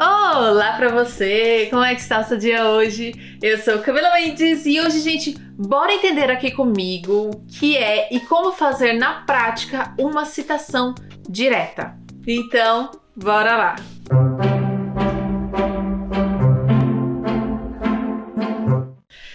Olá pra você! Como é que está o seu dia hoje? Eu sou Camila Mendes e hoje, gente, bora entender aqui comigo o que é e como fazer na prática uma citação direta. Então, bora lá!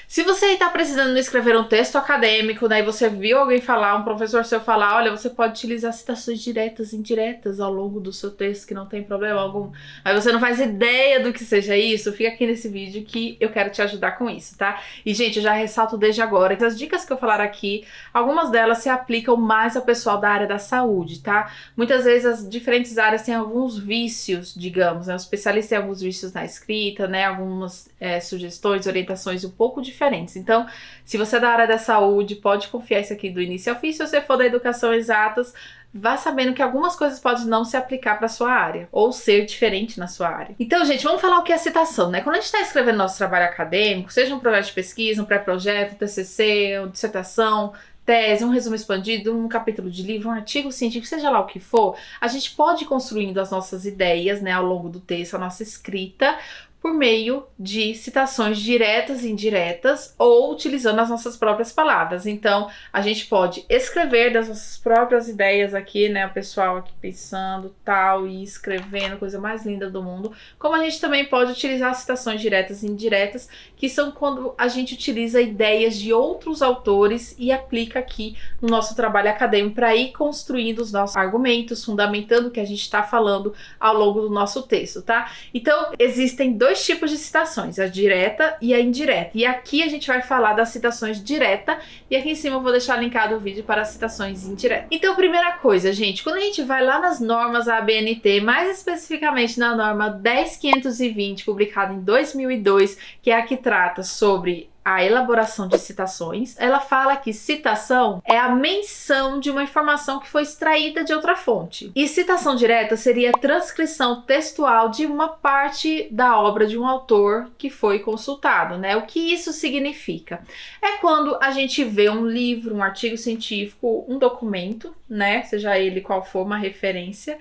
Se você está precisando escrever um texto acadêmico, daí você viu alguém falar, um professor seu falar, olha, você pode utilizar citações diretas e indiretas ao longo do seu texto, que não tem problema algum, mas você não faz ideia do que seja isso, fica aqui nesse vídeo que eu quero te ajudar com isso, tá? E, gente, eu já ressalto desde agora que as dicas que eu falar aqui, algumas delas se aplicam mais ao pessoal da área da saúde, tá? Muitas vezes as diferentes áreas têm alguns vícios, digamos, né? O especialista tem alguns vícios na escrita, né? Algumas sugestões, orientações um pouco diferentes. Então, se você é da área da saúde, pode confiar isso aqui do início ao fim. Se você for da educação exatas, vá sabendo que algumas coisas podem não se aplicar para sua área ou ser diferente na sua área. Então, gente, vamos falar o que é citação, né? Quando a gente está escrevendo nosso trabalho acadêmico, seja um projeto de pesquisa, um pré-projeto, um TCC, uma dissertação, tese, um resumo expandido, um capítulo de livro, um artigo científico, seja lá o que for, a gente pode ir construindo as nossas ideias, né, ao longo do texto, a nossa escrita, por meio de citações diretas e indiretas ou utilizando as nossas próprias palavras. Então, a gente pode escrever das nossas próprias ideias aqui, né, o pessoal aqui pensando tal e escrevendo, coisa mais linda do mundo, como a gente também pode utilizar citações diretas e indiretas, que são quando a gente utiliza ideias de outros autores e aplica aqui no nosso trabalho acadêmico para ir construindo os nossos argumentos, fundamentando o que a gente está falando ao longo do nosso texto, tá? Então, existem dois tipos de citações, a direta e a indireta. E aqui a gente vai falar das citações direta e aqui em cima eu vou deixar linkado o vídeo para as citações indiretas. Então, primeira coisa, gente, quando a gente vai lá nas normas ABNT, mais especificamente na norma 10520, publicada em 2002, que é a que trata sobre a elaboração de citações, ela fala que citação é a menção de uma informação que foi extraída de outra fonte. E citação direta seria a transcrição textual de uma parte da obra de um autor que foi consultado, né? O que isso significa? É quando a gente vê um livro, um artigo científico, um documento, né? Seja ele qual for, uma referência,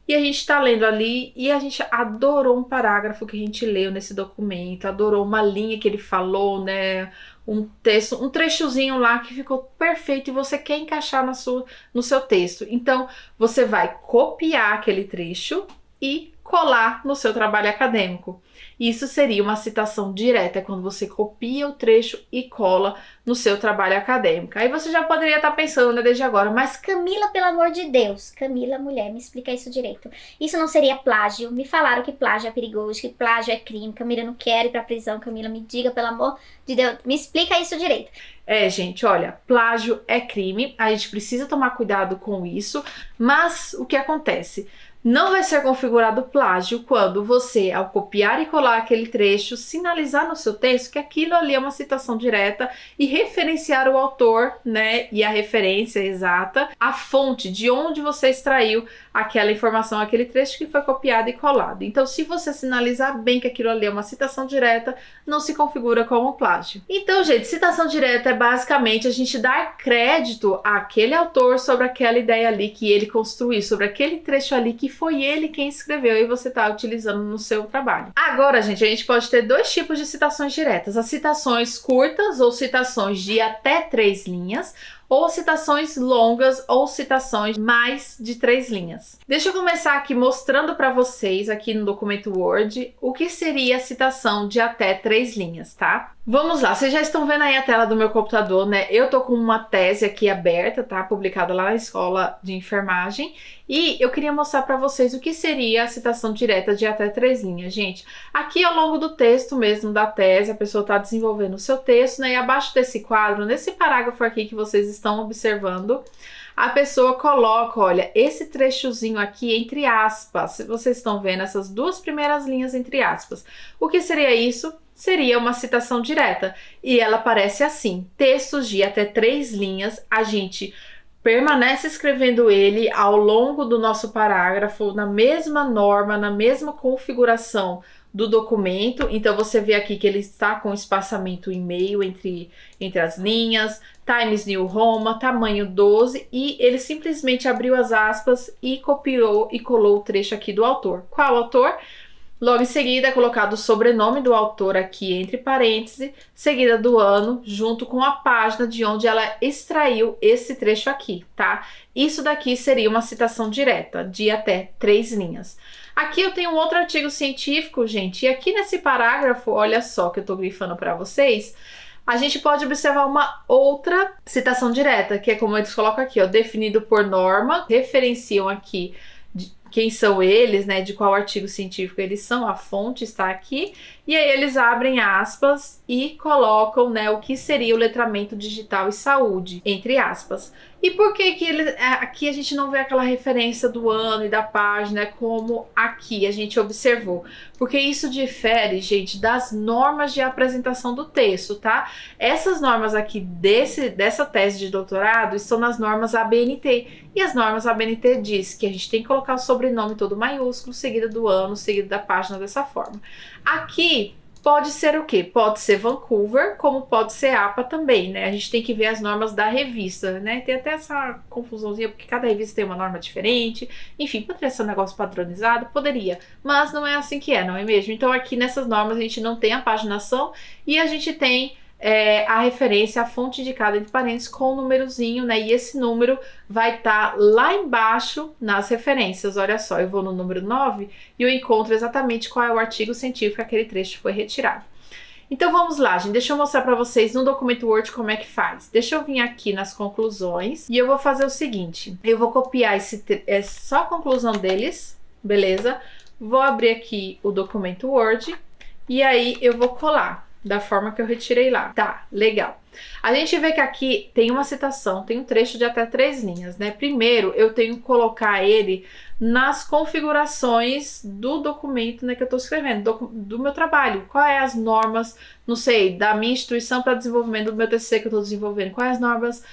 e a gente está lendo ali e a gente adorou um parágrafo que a gente leu nesse documento, adorou uma linha que ele falou, né? Um texto, um trechozinho lá que ficou perfeito e você quer encaixar no seu texto. Então, você vai copiar aquele trecho e colar no seu trabalho acadêmico. Isso seria uma citação direta, é quando você copia o trecho e cola no seu trabalho acadêmico. Aí você já poderia estar pensando, né, desde agora, mas Camila, pelo amor de Deus, Camila, mulher, me explica isso direito. Isso não seria plágio? Me falaram que plágio é perigoso, que plágio é crime. Camila, eu não quero ir pra prisão. Camila, me diga, pelo amor de Deus, me explica isso direito. Gente, olha, plágio é crime, a gente precisa tomar cuidado com isso, mas o que acontece? Não vai ser configurado plágio quando você, ao copiar e colar aquele trecho, sinalizar no seu texto que aquilo ali é uma citação direta e referenciar o autor, né, e a referência exata, a fonte de onde você extraiu aquela informação, aquele trecho que foi copiado e colado. Então, se você sinalizar bem que aquilo ali é uma citação direta, não se configura como plágio. Então, gente, citação direta é basicamente a gente dar crédito àquele autor sobre aquela ideia ali que ele construiu, sobre aquele trecho ali que foi ele quem escreveu e você está utilizando no seu trabalho. Agora, gente, a gente pode ter dois tipos de citações diretas. As citações curtas ou citações de até 3 linhas, ou citações longas ou citações mais de 3 linhas. Deixa eu começar aqui mostrando para vocês aqui no documento Word o que seria a citação de até 3 linhas, tá? Vamos lá, vocês já estão vendo aí a tela do meu computador, né? Eu tô com uma tese aqui aberta, tá? Publicada lá na Escola de Enfermagem. E eu queria mostrar para vocês o que seria a citação direta de até 3 linhas, gente. Aqui ao longo do texto mesmo da tese, a pessoa está desenvolvendo o seu texto, né? E abaixo desse quadro, nesse parágrafo aqui que vocês estão observando, a pessoa coloca, olha, esse trechozinho aqui entre aspas. Vocês estão vendo essas duas primeiras linhas entre aspas. O que seria isso? Seria uma citação direta. E ela aparece assim: textos de até 3 linhas, a gente permanece escrevendo ele ao longo do nosso parágrafo, na mesma norma, na mesma configuração do documento. Então você vê aqui que ele está com espaçamento em meio entre as linhas, Times New Roman, tamanho 12, e ele simplesmente abriu as aspas e copiou e colou o trecho aqui do autor. Qual autor? Logo em seguida é colocado o sobrenome do autor aqui entre parênteses, seguida do ano, junto com a página de onde ela extraiu esse trecho aqui, tá? Isso daqui seria uma citação direta, de até 3 linhas. Aqui eu tenho um outro artigo científico, gente, e aqui nesse parágrafo, olha só que eu tô grifando para vocês, a gente pode observar uma outra citação direta, que é como eles colocam aqui, ó, definido por norma, referenciam aqui quem são eles, né, de qual artigo científico eles são, a fonte está aqui, e aí eles abrem aspas e colocam, né, o que seria o letramento digital e saúde, entre aspas. E por que aqui a gente não vê aquela referência do ano e da página como aqui a gente observou? Porque isso difere, gente, das normas de apresentação do texto, tá? Essas normas aqui dessa tese de doutorado estão nas normas ABNT. E as normas ABNT diz que a gente tem que colocar o sobrenome todo maiúsculo, seguido do ano, seguido da página dessa forma. Aqui pode ser o quê? Pode ser Vancouver, como pode ser APA também, né? A gente tem que ver as normas da revista, né? Tem até essa confusãozinha, porque cada revista tem uma norma diferente. Enfim, poderia ser um negócio padronizado? Poderia, mas não é assim que é, não é mesmo? Então aqui nessas normas a gente não tem a paginação e a gente tem a referência, a fonte indicada entre parênteses com o númerozinho, né? E esse número vai estar lá embaixo nas referências. Olha só, eu vou no número 9 e eu encontro exatamente qual é o artigo científico que aquele trecho foi retirado. Então vamos lá, gente. Deixa eu mostrar para vocês no documento Word como é que faz. Deixa eu vir aqui nas conclusões e eu vou fazer o seguinte. Eu vou copiar só a conclusão deles, beleza? Vou abrir aqui o documento Word e aí eu vou colar da forma que eu retirei lá. Tá, legal. A gente vê que aqui tem uma citação, tem um trecho de até 3 linhas, né? Primeiro, eu tenho que colocar ele nas configurações do documento, né, que eu tô escrevendo, do meu trabalho. Quais é as normas, não sei, da minha instituição para desenvolvimento do meu TCC que eu tô desenvolvendo? Quais as normas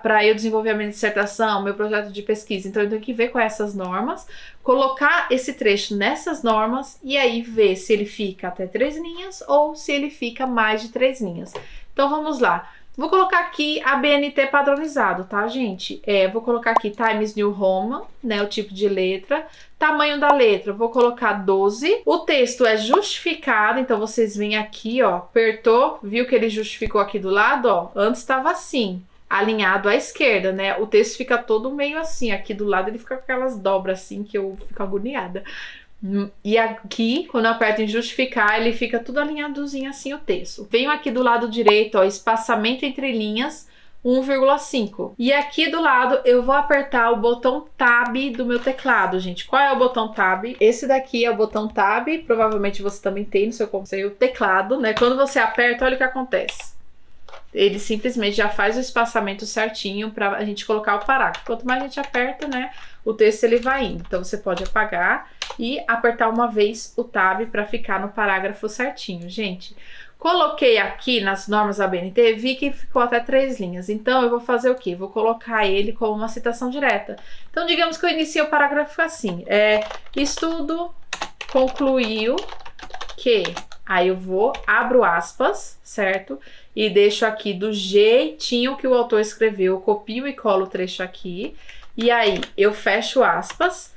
para eu desenvolver a minha dissertação, meu projeto de pesquisa? Então, eu tenho que ver quais essas normas, colocar esse trecho nessas normas e aí ver se ele fica até 3 linhas ou se ele fica mais de 3 linhas. Então, vamos lá. Vou colocar aqui a BNT padronizado, tá, gente? Vou colocar aqui Times New Roman, né, o tipo de letra. Tamanho da letra, vou colocar 12. O texto é justificado, então vocês vêm aqui, ó, apertou, viu que ele justificou aqui do lado, ó. Antes estava assim, alinhado à esquerda, né? O texto fica todo meio assim, aqui do lado ele fica com aquelas dobras assim que eu fico agoniada. E aqui, quando eu aperto em justificar, ele fica tudo alinhadozinho assim o texto. Venho aqui do lado direito, ó, espaçamento entre linhas, 1,5. E aqui do lado eu vou apertar o botão Tab do meu teclado, gente. Qual é o botão Tab? Esse daqui é o botão Tab, provavelmente você também tem no seu computador o teclado, né? Quando você aperta, olha o que acontece. Ele simplesmente já faz o espaçamento certinho para a gente colocar o parágrafo. Quanto mais a gente aperta, né, o texto ele vai indo. Então você pode apagar e apertar uma vez o Tab para ficar no parágrafo certinho, gente. Coloquei aqui nas normas ABNT, vi que ficou até 3 linhas. Então eu vou fazer o quê? Vou colocar ele como uma citação direta. Então digamos que eu inicio o parágrafo assim. Estudo concluiu que... Aí eu abro aspas, certo? E deixo aqui do jeitinho que o autor escreveu, copio e colo o trecho aqui. E aí eu fecho aspas,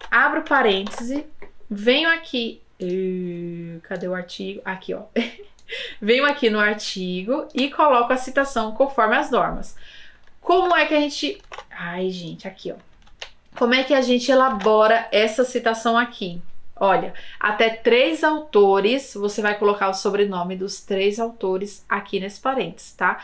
abro parêntese, venho aqui... cadê o artigo? Aqui, ó. Venho aqui no artigo e coloco a citação conforme as normas. Como é que a gente... Ai, gente, aqui, ó. Como é que a gente elabora essa citação aqui? Olha, até 3 autores, você vai colocar o sobrenome dos 3 autores aqui nesse parênteses, tá?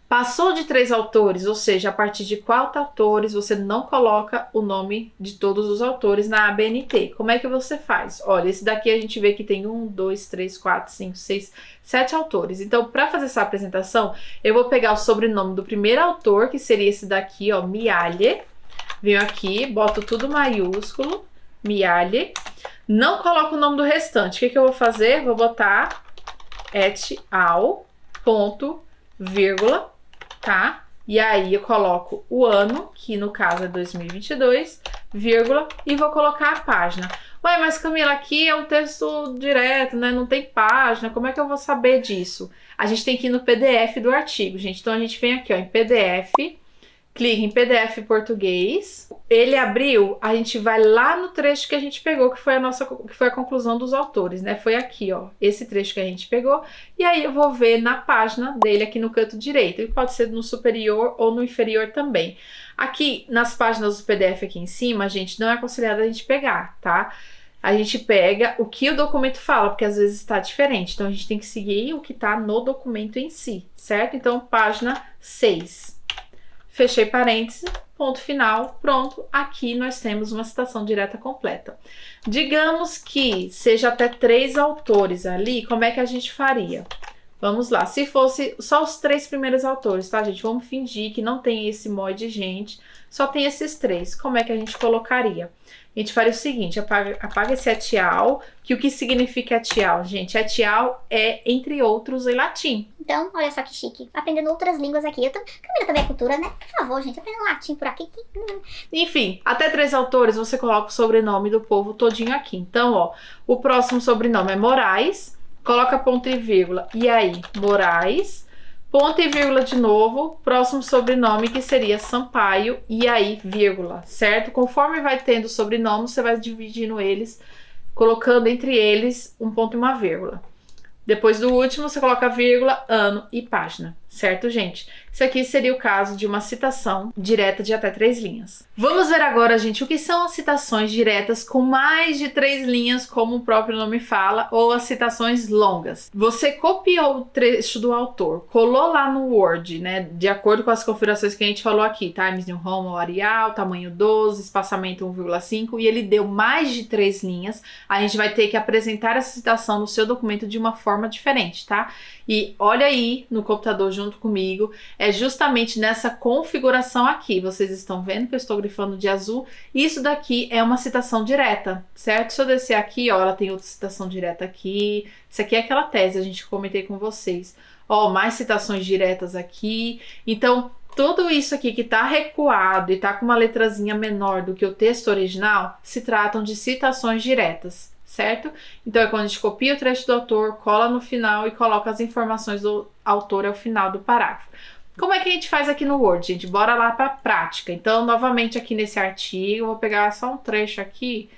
Passou de 3 autores, ou seja, a partir de 4 autores, você não coloca o nome de todos os autores na ABNT. Como é que você faz? Olha, esse daqui a gente vê que tem 1, 2, 3, 4, 5, 6, 7 autores. Então, para fazer essa apresentação, eu vou pegar o sobrenome do primeiro autor, que seria esse daqui, ó, Mialhe. Venho aqui, boto tudo maiúsculo, Mialhe. Não coloco o nome do restante. O que eu vou fazer? Vou botar et al, ponto, vírgula, tá? E aí eu coloco o ano, que no caso é 2022, vírgula, e vou colocar a página. Ué, mas Camila, aqui é um texto direto, né? Não tem página, como é que eu vou saber disso? A gente tem que ir no PDF do artigo, gente. Então a gente vem aqui, ó, em PDF, clica em PDF português. Ele abriu, a gente vai lá no trecho que a gente pegou, que foi a conclusão dos autores, né? Foi aqui, ó, esse trecho que a gente pegou. E aí eu vou ver na página dele aqui no canto direito. Ele pode ser no superior ou no inferior também. Aqui nas páginas do PDF aqui em cima, gente, não é aconselhado a gente pegar, tá? A gente pega o que o documento fala, porque às vezes está diferente. Então a gente tem que seguir o que está no documento em si, certo? Então, página 6. Fechei parênteses, ponto final, pronto. Aqui nós temos uma citação direta completa. Digamos que seja até 3 autores ali, como é que a gente faria? Vamos lá, se fosse só os 3 primeiros autores, tá, gente? Vamos fingir que não tem esse monte de gente, só tem esses 3. Como é que a gente colocaria? A gente faria o seguinte, apaga esse etial, que o que significa etial, gente? Etial é, entre outros, em latim. Então, olha só que chique. Aprendendo outras línguas aqui. Camila também é cultura, né? Por favor, gente, aprendendo latim por aqui. Enfim, até 3 autores, você coloca o sobrenome do povo todinho aqui. Então, ó, o próximo sobrenome é Moraes, coloca ponto e vírgula, e aí, Moraes, ponto e vírgula de novo, próximo sobrenome que seria Sampaio, e aí, vírgula, certo? Conforme vai tendo sobrenome, você vai dividindo eles, colocando entre eles um ponto e uma vírgula. Depois do último, você coloca vírgula, ano e página, certo, gente? Isso aqui seria o caso de uma citação direta de até 3 linhas. Vamos ver agora, gente, o que são as citações diretas com mais de 3 linhas, como o próprio nome fala, ou as citações longas. Você copiou o trecho do autor, colou lá no Word, né, de acordo com as configurações que a gente falou aqui, Times New Roman, Arial, tamanho 12, espaçamento 1,5, e ele deu mais de 3 linhas, a gente vai ter que apresentar essa citação no seu documento de uma forma diferente, tá? E olha aí no computador junto comigo, é justamente nessa configuração aqui, vocês estão vendo que eu estou grifando de azul, isso daqui é uma citação direta, certo? Se eu descer aqui, ó, ela tem outra citação direta aqui, isso aqui é aquela tese, a gente comentei com vocês, ó, mais citações diretas aqui, então tudo isso aqui que tá recuado e tá com uma letrazinha menor do que o texto original, se tratam de citações diretas, certo? Então é quando a gente copia o trecho do autor, cola no final e coloca as informações do autor ao final do parágrafo. Como é que a gente faz aqui no Word, gente? Bora lá para a prática. Então, novamente aqui nesse artigo, eu vou pegar só um trecho aqui.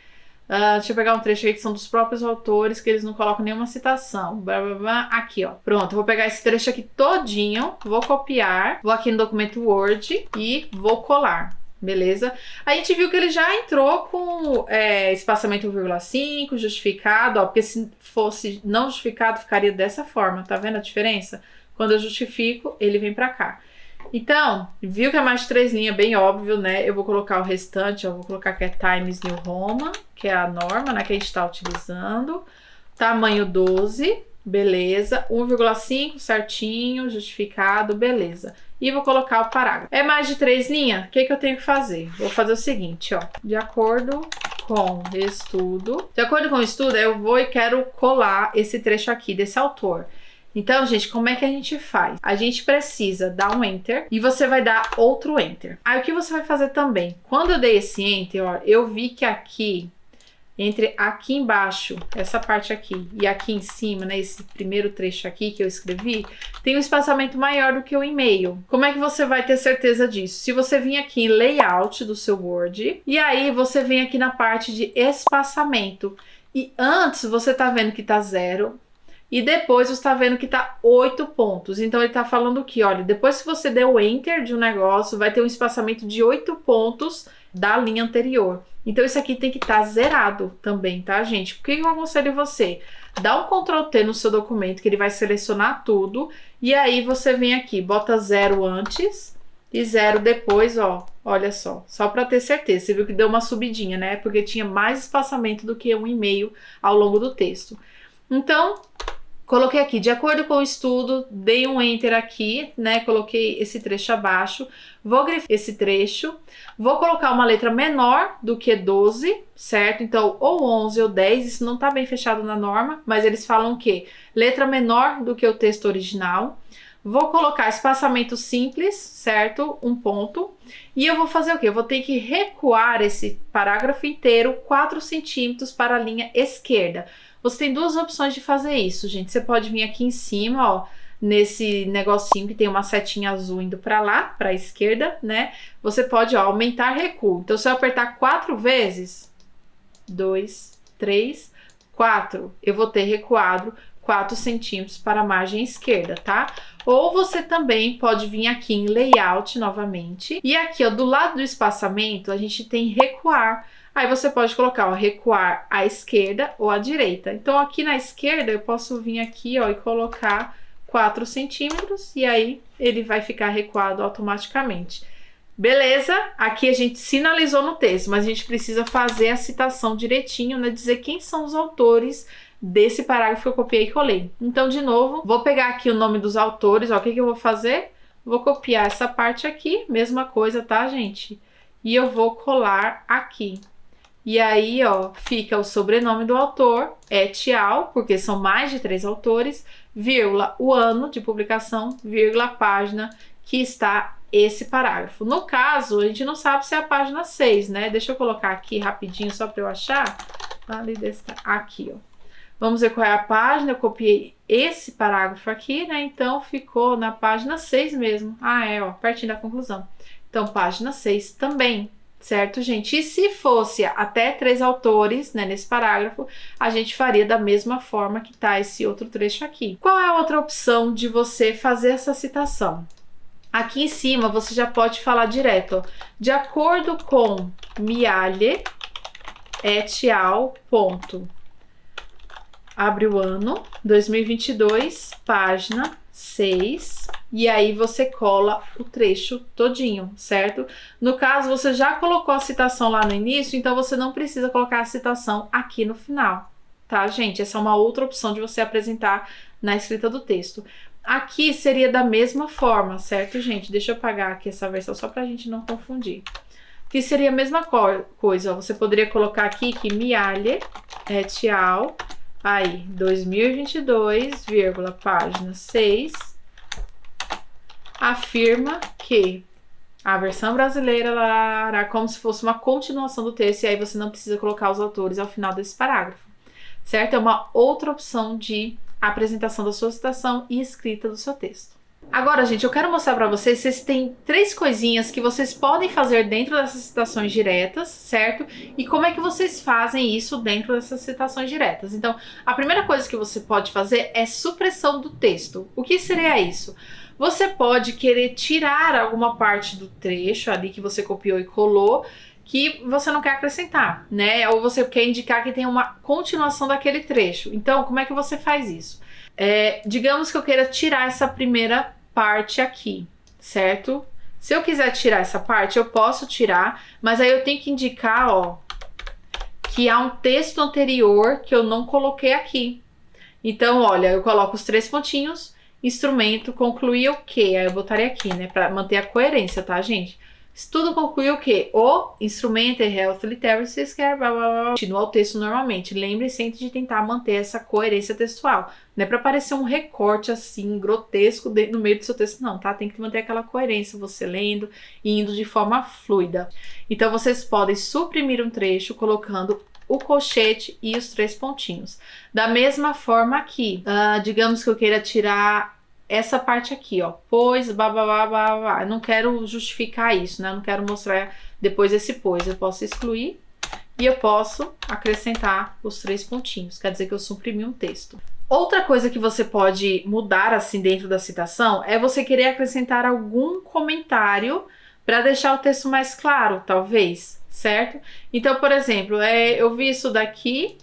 Deixa eu pegar um trecho aqui que são dos próprios autores, que eles não colocam nenhuma citação. Blá, blá, blá. Aqui, ó. Pronto, eu vou pegar esse trecho aqui todinho, vou copiar, vou aqui no documento Word e vou colar. Beleza? A gente viu que ele já entrou com espaçamento 1,5, justificado, ó, porque se fosse não justificado, ficaria dessa forma, tá vendo a diferença? Quando eu justifico, ele vem pra cá. Então, viu que é mais de 3 linhas, bem óbvio, né? Eu vou colocar o restante, ó, vou colocar que é Times New Roman, que é a norma, né, que a gente tá utilizando. Tamanho 12, beleza. 1,5 certinho, justificado, beleza. E vou colocar o parágrafo. É mais de 3 linhas? O que eu tenho que fazer? Vou fazer o seguinte, ó. De acordo com estudo. De acordo com o estudo, eu vou e quero colar esse trecho aqui desse autor. Então, gente, como é que a gente faz? A gente precisa dar um Enter e você vai dar outro Enter. Aí, o que você vai fazer também? Quando eu dei esse Enter, ó, eu vi que aqui, entre aqui embaixo, essa parte aqui, e aqui em cima, né, esse primeiro trecho aqui que eu escrevi, tem um espaçamento maior do que o e-mail. Como é que você vai ter certeza disso? Se você vir aqui em Layout do seu Word, e aí você vem aqui na parte de espaçamento, e antes você tá vendo que tá 0, e depois você está vendo que tá 8 pontos. Então ele tá falando que, olha, depois que você der o Enter de um negócio, vai ter um espaçamento de 8 pontos da linha anterior. Então isso aqui tem que estar zerado também, tá, gente? Por que eu aconselho você? Dá um Ctrl T no seu documento, que ele vai selecionar tudo, e aí você vem aqui, bota 0 antes e 0 depois, ó. Olha só para ter certeza. Você viu que deu uma subidinha, né? Porque tinha mais espaçamento do que um e-mail ao longo do texto. Então, coloquei aqui, de acordo com o estudo, dei um Enter aqui, né? Coloquei esse trecho abaixo, vou grifar esse trecho, vou colocar uma letra menor do que 12, certo? Então, ou 11 ou 10, isso não tá bem fechado na norma, mas eles falam que letra menor do que o texto original. Vou colocar espaçamento simples, certo? Um ponto. E eu vou fazer o quê? Eu vou ter que recuar esse parágrafo inteiro 4 centímetros para a linha esquerda. Você tem 2 opções de fazer isso, gente. Você pode vir aqui em cima, ó, nesse negocinho que tem uma setinha azul indo para lá, para a esquerda, né? Você pode, ó, aumentar recuo. Então, se eu apertar 4 vezes, 2, 3, 4, eu vou ter recuado 4 centímetros para a margem esquerda, tá? Ou você também pode vir aqui em layout novamente. E aqui, ó, do lado do espaçamento, a gente tem recuar. Aí você pode colocar, ó, recuar à esquerda ou à direita. Então, aqui na esquerda, eu posso vir aqui, ó, e colocar 4 centímetros. E aí, ele vai ficar recuado automaticamente. Beleza? Aqui a gente sinalizou no texto, mas a gente precisa fazer a citação direitinho, né? Dizer quem são os autores desse parágrafo que eu copiei e colei. Então, de novo, vou pegar aqui o nome dos autores, ó, o que que eu vou fazer? Vou copiar essa parte aqui, mesma coisa, tá, gente? E eu vou colar aqui. E aí, ó, fica o sobrenome do autor, et al., porque são mais de 3 autores, vírgula, o ano de publicação, vírgula, a página que está esse parágrafo. No caso, a gente não sabe se é a página 6, né? Deixa eu colocar aqui rapidinho, só para eu achar. Aqui, ó. Vamos ver qual é a página. Eu copiei esse parágrafo aqui, né? Então, ficou na página 6 mesmo. Ah, é, ó, pertinho da conclusão. Então, página 6 também, certo, gente? E se fosse até 3 autores, né, nesse parágrafo, a gente faria da mesma forma que tá esse outro trecho aqui. Qual é a outra opção de você fazer essa citação? Aqui em cima, você já pode falar direto, ó. De acordo com Miale et al. Ponto. Abre o ano, 2022, página 6, e aí você cola o trecho todinho, certo? No caso, você já colocou a citação lá no início, então você não precisa colocar a citação aqui no final, tá, gente? Essa é uma outra opção de você apresentar na escrita do texto. Aqui seria da mesma forma, certo, gente? Deixa eu apagar aqui essa versão só pra gente não confundir. Que seria a mesma coisa, ó. Você poderia colocar aqui que Miale et al., aí, 2022, vírgula, página 6, afirma que a versão brasileira era como se fosse uma continuação do texto, e aí você não precisa colocar os autores ao final desse parágrafo, certo? É uma outra opção de apresentação da sua citação e escrita do seu texto. Agora, gente, eu quero mostrar para vocês, vocês têm 3 coisinhas que vocês podem fazer dentro dessas citações diretas, certo? E como é que vocês fazem isso dentro dessas citações diretas. Então, a primeira coisa que você pode fazer é supressão do texto. O que seria isso? Você pode querer tirar alguma parte do trecho ali que você copiou e colou, que você não quer acrescentar, né? Ou você quer indicar que tem uma continuação daquele trecho. Então, como é que você faz isso? Digamos que eu queira tirar essa primeira parte aqui, certo? Se eu quiser tirar essa parte, eu posso tirar, mas aí eu tenho que indicar, ó, que há um texto anterior que eu não coloquei aqui. Então, olha, eu coloco os 3 pontinhos, instrumento, concluir o quê? Aí eu botaria aqui, né, para manter a coerência, tá, gente? Estudo concluiu o quê? O instrumento é Health Literacy Scare, blá, blá, blá. Continua o texto normalmente. Lembre sempre de tentar manter essa coerência textual. Não é para parecer um recorte assim, grotesco no meio do seu texto, não, tá? Tem que manter aquela coerência, você lendo e indo de forma fluida. Então, vocês podem suprimir um trecho colocando o colchete e os 3 pontinhos. Da mesma forma aqui, digamos que eu queira tirar essa parte aqui, ó, pois, babá, eu não quero justificar isso, né? Eu não quero mostrar depois esse pois. Eu posso excluir e eu posso acrescentar os 3 pontinhos. Quer dizer que eu suprimi um texto. Outra coisa que você pode mudar assim dentro da citação é você querer acrescentar algum comentário para deixar o texto mais claro, talvez, certo? Então, por exemplo, eu vi isso daqui.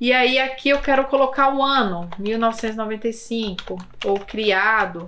E aí aqui eu quero colocar o ano, 1995, ou criado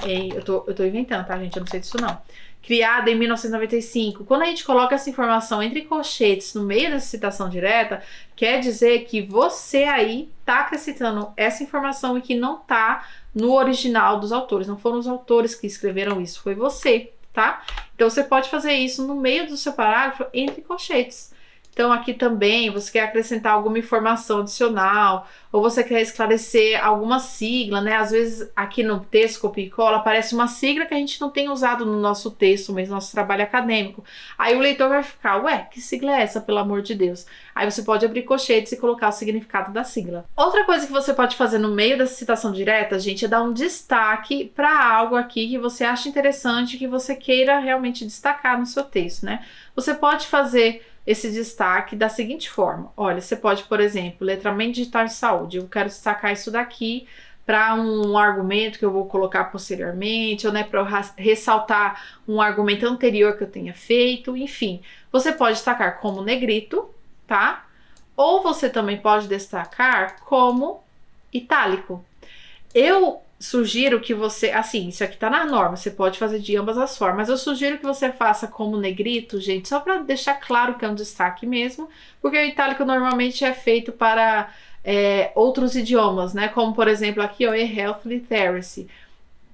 em... Eu tô inventando, tá, gente? Eu não sei disso, não. Criado em 1995. Quando a gente coloca essa informação entre colchetes no meio dessa citação direta, quer dizer que você aí tá acrescentando essa informação e que não tá no original dos autores. Não foram os autores que escreveram isso, foi você, tá? Então você pode fazer isso no meio do seu parágrafo entre colchetes. Então, aqui também você quer acrescentar alguma informação adicional, ou você quer esclarecer alguma sigla, né? Às vezes, aqui no texto Copia e Cola, aparece uma sigla que a gente não tem usado no nosso texto, mas no nosso trabalho acadêmico. Aí o leitor vai ficar, ué, que sigla é essa, pelo amor de Deus? Aí você pode abrir colchetes e colocar o significado da sigla. Outra coisa que você pode fazer no meio dessa citação direta, gente, é dar um destaque para algo aqui que você acha interessante, que você queira realmente destacar no seu texto, né? Você pode fazer esse destaque da seguinte forma. Olha, você pode, por exemplo, letramento digital em saúde. Eu quero destacar isso daqui para um argumento que eu vou colocar posteriormente, ou né, para ressaltar um argumento anterior que eu tenha feito, enfim. Você pode destacar como negrito, tá? Ou você também pode destacar como itálico. Eu sugiro que você, assim, isso aqui tá na norma, você pode fazer de ambas as formas, mas eu sugiro que você faça como negrito, gente, só para deixar claro que é um destaque mesmo, porque o itálico normalmente é feito para outros idiomas, né, como por exemplo aqui, ó, e-health literacy.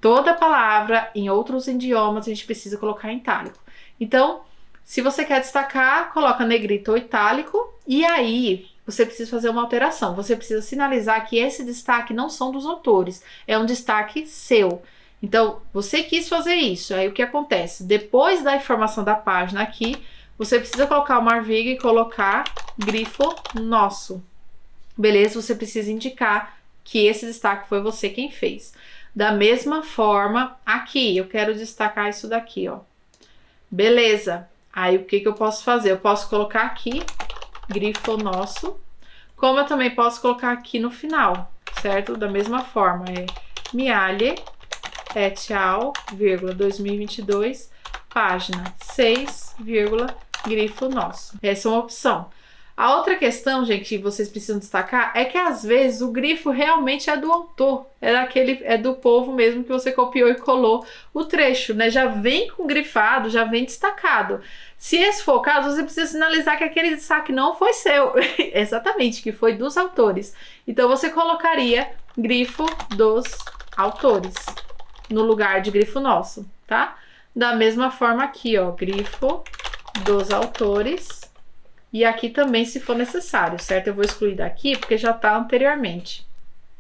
Toda palavra em outros idiomas a gente precisa colocar em itálico. Então, se você quer destacar, coloca negrito ou itálico, e aí você precisa fazer uma alteração. Você precisa sinalizar que esse destaque não são dos autores, é um destaque seu. Então, você quis fazer isso. Aí o que acontece? Depois da informação da página aqui, você precisa colocar uma vírgula e colocar grifo nosso. Beleza? Você precisa indicar que esse destaque foi você quem fez. Da mesma forma, aqui, eu quero destacar isso daqui, ó. Beleza. Aí o que eu posso fazer? Eu posso colocar aqui grifo nosso, como eu também posso colocar aqui no final, certo? Da mesma forma, é Mihaly et al, 2022, página 6, grifo nosso. Essa é uma opção. A outra questão, gente, que vocês precisam destacar é que às vezes o grifo realmente é do autor, é do povo mesmo que você copiou e colou o trecho, né? Já vem com grifado, já vem destacado. Se esse for o caso, você precisa sinalizar que aquele destaque não foi seu, exatamente, que foi dos autores. Então você colocaria grifo dos autores no lugar de grifo nosso, tá? Da mesma forma aqui, ó, grifo dos autores. E aqui também, se for necessário, certo? Eu vou excluir daqui porque já está anteriormente.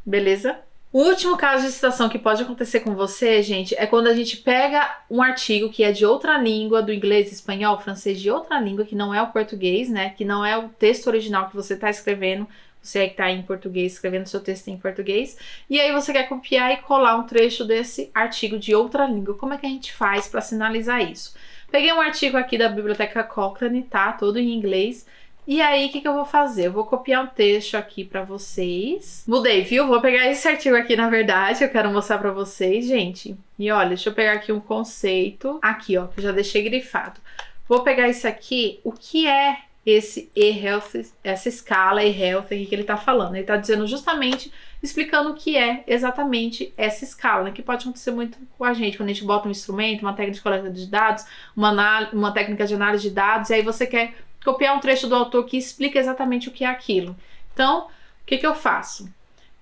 Beleza? O último caso de citação que pode acontecer com você, gente, é quando a gente pega um artigo que é de outra língua, do inglês, espanhol, francês, de outra língua, que não é o português, né? Que não é o texto original que você está escrevendo. Você é que está em português, escrevendo seu texto em português. E aí você quer copiar e colar um trecho desse artigo de outra língua. Como é que a gente faz para sinalizar isso? Peguei um artigo aqui da Biblioteca Cochrane, tá? Todo em inglês. E aí, o que eu vou fazer? Eu vou copiar um texto aqui pra vocês. Mudei, viu? Vou pegar esse artigo aqui, na verdade, eu quero mostrar pra vocês, gente. E olha, deixa eu pegar aqui um conceito. Aqui, ó, que eu já deixei grifado. Vou pegar isso aqui. O que é esse e-health, essa escala e-health aqui que ele tá falando? Ele tá dizendo justamente, explicando o que é exatamente essa escala, né? Que pode acontecer muito com a gente, quando a gente bota um instrumento, uma técnica de coleta de dados, uma técnica de análise de dados, e aí você quer copiar um trecho do autor que explica exatamente o que é aquilo. Então, o que eu faço?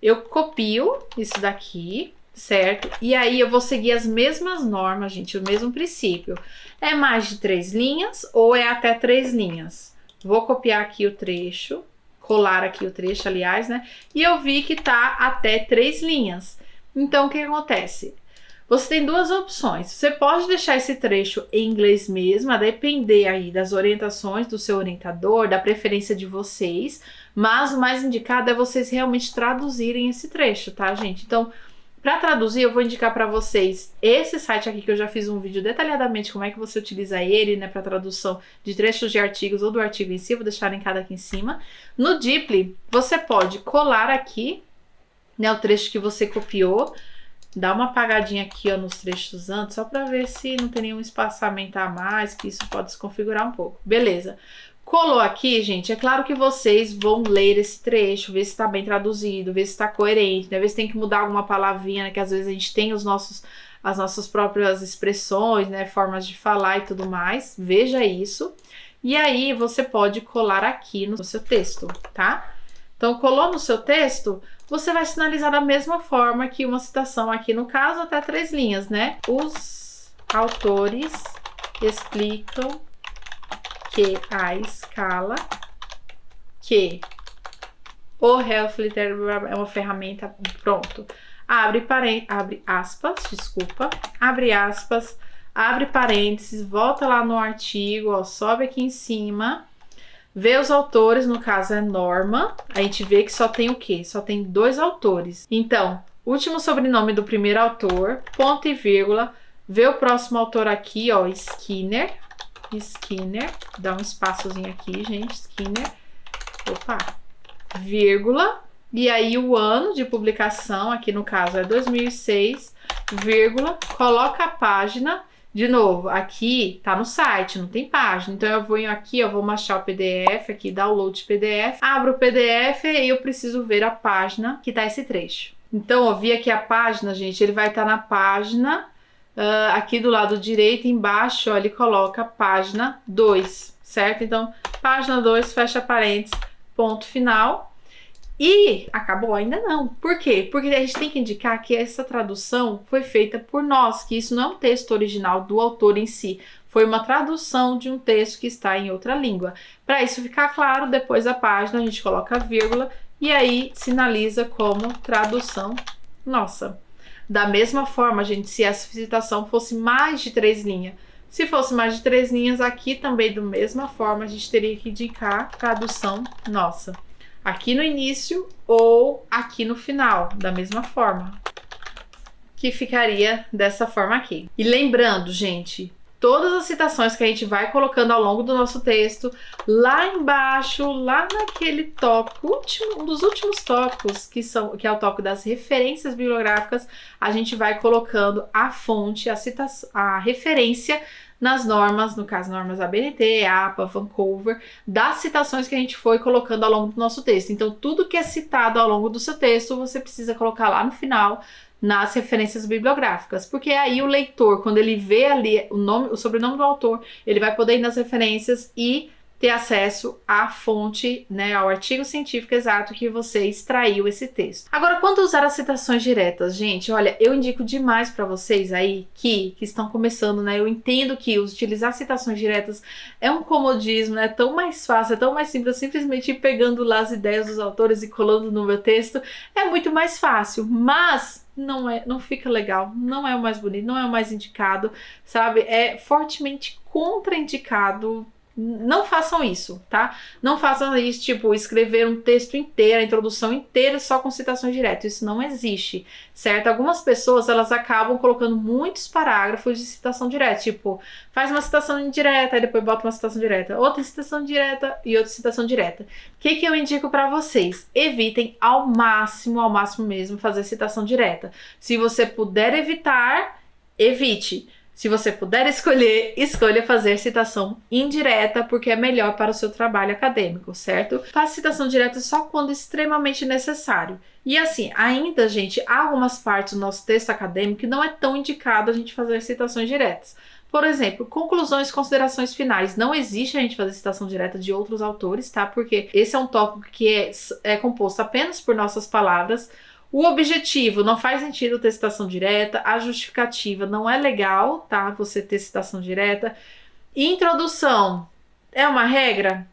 Eu copio isso daqui, certo? E aí eu vou seguir as mesmas normas, gente, o mesmo princípio. É mais de 3 linhas ou é até 3 linhas? Vou copiar aqui o trecho, colar aqui o trecho, aliás, né? E eu vi que tá até 3 linhas. Então, o que acontece? Você tem duas opções. Você pode deixar esse trecho em inglês mesmo, a depender aí das orientações do seu orientador, da preferência de vocês, mas o mais indicado é vocês realmente traduzirem esse trecho, tá, gente? Então, para traduzir, eu vou indicar para vocês esse site aqui que eu já fiz um vídeo detalhadamente como é que você utiliza ele, né, para tradução de trechos de artigos ou do artigo em si, vou deixar linkado aqui em cima. No Deeply, você pode colar aqui, né, o trecho que você copiou, dá uma apagadinha aqui, ó, nos trechos antes, só para ver se não tem nenhum espaçamento a mais, que isso pode se configurar um pouco. Beleza. Colou aqui, gente, é claro que vocês vão ler esse trecho, ver se está bem traduzido, ver se está coerente, né? Ver se tem que mudar alguma palavrinha, né? Que às vezes a gente tem as nossas próprias expressões, né? Formas de falar e tudo mais. Veja isso. E aí você pode colar aqui no seu texto, tá? Então, colou no seu texto, você vai sinalizar da mesma forma que uma citação aqui, no caso, até 3 linhas, né? Os autores explicam que a escala que o Health Literary é uma ferramenta, pronto. Abre aspas, abre parênteses, volta lá no artigo, ó, sobe aqui em cima, vê os autores, no caso é Norma, a gente vê que só tem o quê? Só tem 2 autores. Então, último sobrenome do primeiro autor, ponto e vírgula, vê o próximo autor aqui, ó, Skinner, dá um espaçozinho aqui, gente, Skinner, opa, vírgula, e aí o ano de publicação, aqui no caso é 2006, vírgula, coloca a página, de novo, aqui tá no site, não tem página, então eu venho aqui, eu vou baixar o PDF, aqui, download PDF, abro o PDF e eu preciso ver a página que tá esse trecho. Então, ó, vi aqui a página, gente, ele vai estar na página, aqui do lado direito, embaixo, ó, ele coloca página 2, certo? Então, página 2, fecha parênteses, ponto final. E acabou? Ainda não. Por quê? Porque a gente tem que indicar que essa tradução foi feita por nós, que isso não é um texto original do autor em si, foi uma tradução de um texto que está em outra língua. Para isso ficar claro, depois da página a gente coloca a vírgula e aí sinaliza como tradução nossa. Da mesma forma, gente, se essa citação fosse mais de 3 linhas, se fosse mais de 3 linhas, aqui também, da mesma forma, a gente teria que indicar tradução nossa. Aqui no início ou aqui no final, da mesma forma. Que ficaria dessa forma aqui. E lembrando, gente, todas as citações que a gente vai colocando ao longo do nosso texto, lá embaixo, lá naquele tópico, um dos últimos tópicos, que é o tópico das referências bibliográficas, a gente vai colocando a fonte, a referência nas normas, no caso normas ABNT, APA, Vancouver, das citações que a gente foi colocando ao longo do nosso texto. Então, tudo que é citado ao longo do seu texto, você precisa colocar lá no final, nas referências bibliográficas, porque aí o leitor, quando ele vê ali o sobrenome do autor, ele vai poder ir nas referências e ter acesso à fonte, né, ao artigo científico exato que você extraiu esse texto. Agora, quando usar as citações diretas, gente, olha, eu indico demais para vocês aí que estão começando, né, eu entendo que utilizar citações diretas é um comodismo, né, tão mais fácil, é tão mais simples, eu simplesmente ir pegando lá as ideias dos autores e colando no meu texto, é muito mais fácil, mas não fica legal, não é o mais bonito, não é o mais indicado, sabe, é fortemente contraindicado. Não façam isso, tá? Não façam isso, tipo, escrever um texto inteiro, a introdução inteira só com citações diretas. Isso não existe, certo? Algumas pessoas, elas acabam colocando muitos parágrafos de citação direta, tipo, faz uma citação indireta, aí depois bota uma citação direta, outra citação direta e outra citação direta. O que eu indico para vocês? Evitem ao máximo mesmo, fazer citação direta. Se você puder evitar, evite. Se você puder escolher, escolha fazer citação indireta, porque é melhor para o seu trabalho acadêmico, certo? Faça citação direta só quando extremamente necessário. E assim, ainda, gente, há algumas partes do nosso texto acadêmico que não é tão indicado a gente fazer citações diretas. Por exemplo, conclusões e considerações finais. Não existe a gente fazer citação direta de outros autores, tá? Porque esse é um tópico que é composto apenas por nossas palavras. O objetivo, não faz sentido ter citação direta. A justificativa, não é legal, tá? Você ter citação direta. Introdução, é uma regra?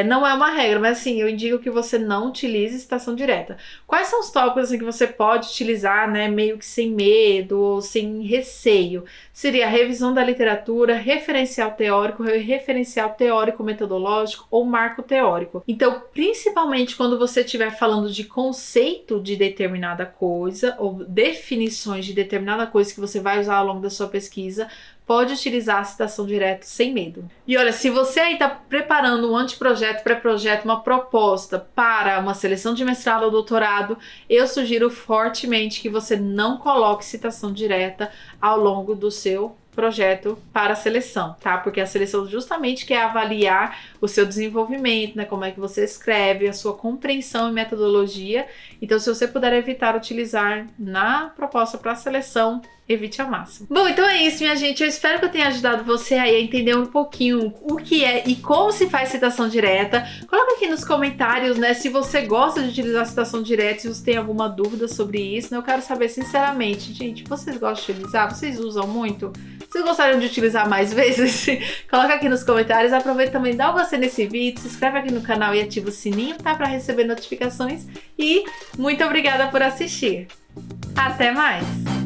Não é uma regra, mas assim, eu indico que você não utilize citação direta. Quais são os tópicos assim, que você pode utilizar, né, meio que sem medo ou sem receio? Seria a revisão da literatura, referencial teórico metodológico ou marco teórico. Então, principalmente quando você estiver falando de conceito de determinada coisa ou definições de determinada coisa que você vai usar ao longo da sua pesquisa, pode utilizar a citação direta sem medo. E olha, se você aí está preparando um anteprojeto, pré-projeto, uma proposta para uma seleção de mestrado ou doutorado, eu sugiro fortemente que você não coloque citação direta ao longo do seu projeto para a seleção, tá? Porque a seleção justamente quer avaliar o seu desenvolvimento, né? Como é que você escreve, a sua compreensão e metodologia. Então, se você puder evitar utilizar na proposta para a seleção, evite ao máximo. Bom, então é isso, minha gente. Eu espero que eu tenha ajudado você aí a entender um pouquinho o que é e como se faz citação direta. Coloca aqui nos comentários, né, se você gosta de utilizar citação direta, se você tem alguma dúvida sobre isso, né? Eu quero saber sinceramente, gente, vocês gostam de utilizar? Vocês usam muito? Vocês gostariam de utilizar mais vezes? Coloca aqui nos comentários. Aproveita também, dá um gostei nesse vídeo, se inscreve aqui no canal e ativa o sininho, tá? Pra receber notificações. E muito obrigada por assistir. Até mais!